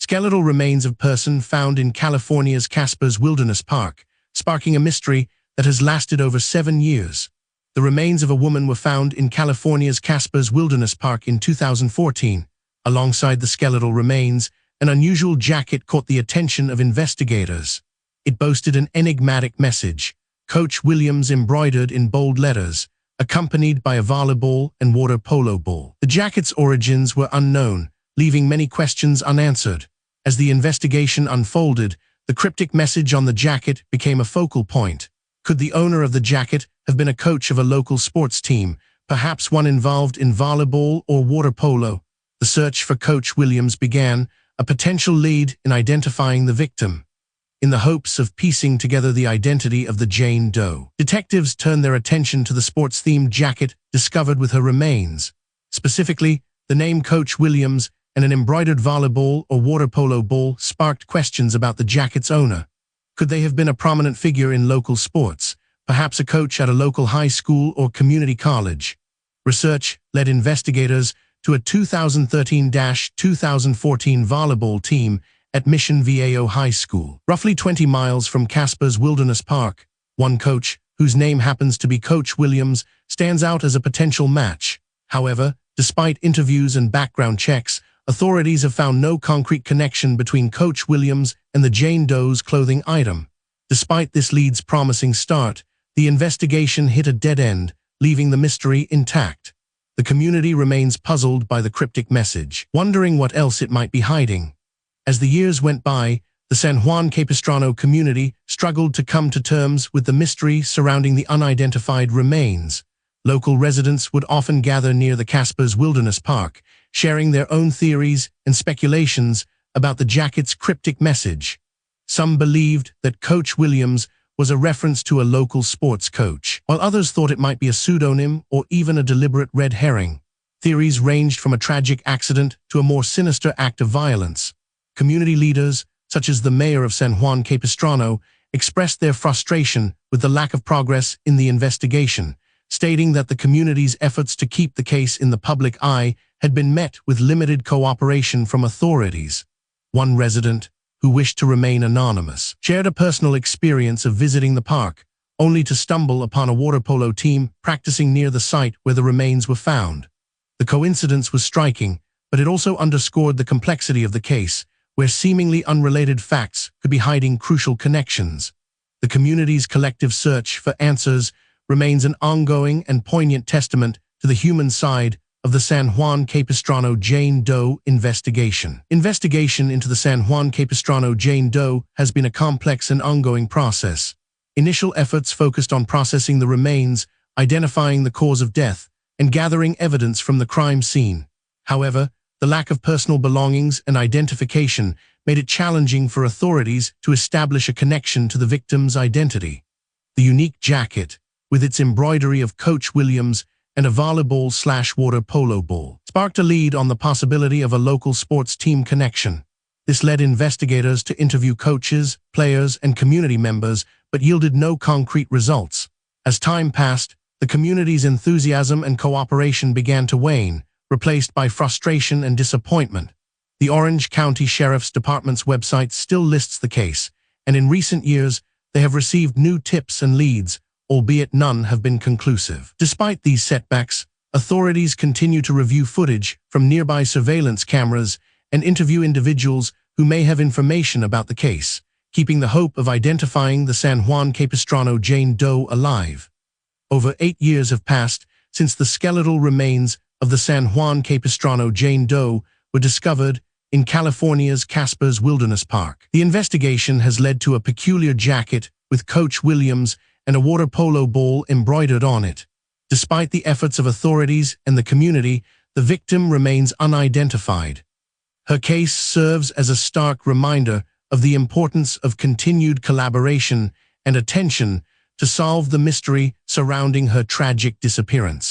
Skeletal remains of person found in California's Casper's Wilderness Park, sparking a mystery that has lasted over 7 years. The remains of a woman were found in California's Casper's Wilderness Park in 2014. Alongside the skeletal remains, an unusual jacket caught the attention of investigators. It boasted an enigmatic message, Coach Williams embroidered in bold letters, accompanied by a volleyball and water polo ball. The jacket's origins were unknown, leaving many questions unanswered. As the investigation unfolded, the cryptic message on the jacket became a focal point. Could the owner of the jacket have been a coach of a local sports team, perhaps one involved in volleyball or water polo? The search for Coach Williams began, a potential lead in identifying the victim. In the hopes of piecing together the identity of the Jane Doe, detectives turned their attention to the sports-themed jacket discovered with her remains. Specifically, the name Coach Williams and an embroidered volleyball or water polo ball sparked questions about the jacket's owner. Could they have been a prominent figure in local sports, perhaps a coach at a local high school or community college? Research led investigators to a 2013-2014 volleyball team at Mission Viejo High School, roughly 20 miles from Casper's Wilderness Park. One coach, whose name happens to be Coach Williams, stands out as a potential match. However, despite interviews and background checks, authorities have found no concrete connection between Coach Williams and the Jane Doe's clothing item. Despite this lead's promising start, the investigation hit a dead end, leaving the mystery intact. The community remains puzzled by the cryptic message, wondering what else it might be hiding. As the years went by, the San Juan Capistrano community struggled to come to terms with the mystery surrounding the unidentified remains. Local residents would often gather near the Casper's Wilderness Park, sharing their own theories and speculations about the jacket's cryptic message. Some believed that Coach Williams was a reference to a local sports coach, while others thought it might be a pseudonym or even a deliberate red herring. Theories ranged from a tragic accident to a more sinister act of violence. Community leaders, such as the mayor of San Juan Capistrano, expressed their frustration with the lack of progress in the investigation, stating that the community's efforts to keep the case in the public eye had been met with limited cooperation from authorities. One resident, who wished to remain anonymous, shared a personal experience of visiting the park, only to stumble upon a water polo team practicing near the site where the remains were found. The coincidence was striking, but it also underscored the complexity of the case, where seemingly unrelated facts could be hiding crucial connections. The community's collective search for answers remains an ongoing and poignant testament to the human side of the San Juan Capistrano Jane Doe investigation. Investigation into the San Juan Capistrano Jane Doe has been a complex and ongoing process. Initial efforts focused on processing the remains, identifying the cause of death, and gathering evidence from the crime scene. However, the lack of personal belongings and identification made it challenging for authorities to establish a connection to the victim's identity. The unique jacket, with its embroidery of Coach Williams and a volleyball/water polo ball, sparked a lead on the possibility of a local sports team connection. This led investigators to interview coaches, players, and community members, but yielded no concrete results. As time passed, the community's enthusiasm and cooperation began to wane, replaced by frustration and disappointment. The Orange County Sheriff's Department's website still lists the case, and in recent years, they have received new tips and leads, albeit none have been conclusive. Despite these setbacks, authorities continue to review footage from nearby surveillance cameras and interview individuals who may have information about the case, keeping the hope of identifying the San Juan Capistrano Jane Doe alive. Over 8 years have passed since the skeletal remains of the San Juan Capistrano Jane Doe were discovered in California's Casper's Wilderness Park. The investigation has led to a peculiar jacket with Coach Williams and a water polo ball embroidered on it. Despite the efforts of authorities and the community, the victim remains unidentified. Her case serves as a stark reminder of the importance of continued collaboration and attention to solve the mystery surrounding her tragic disappearance.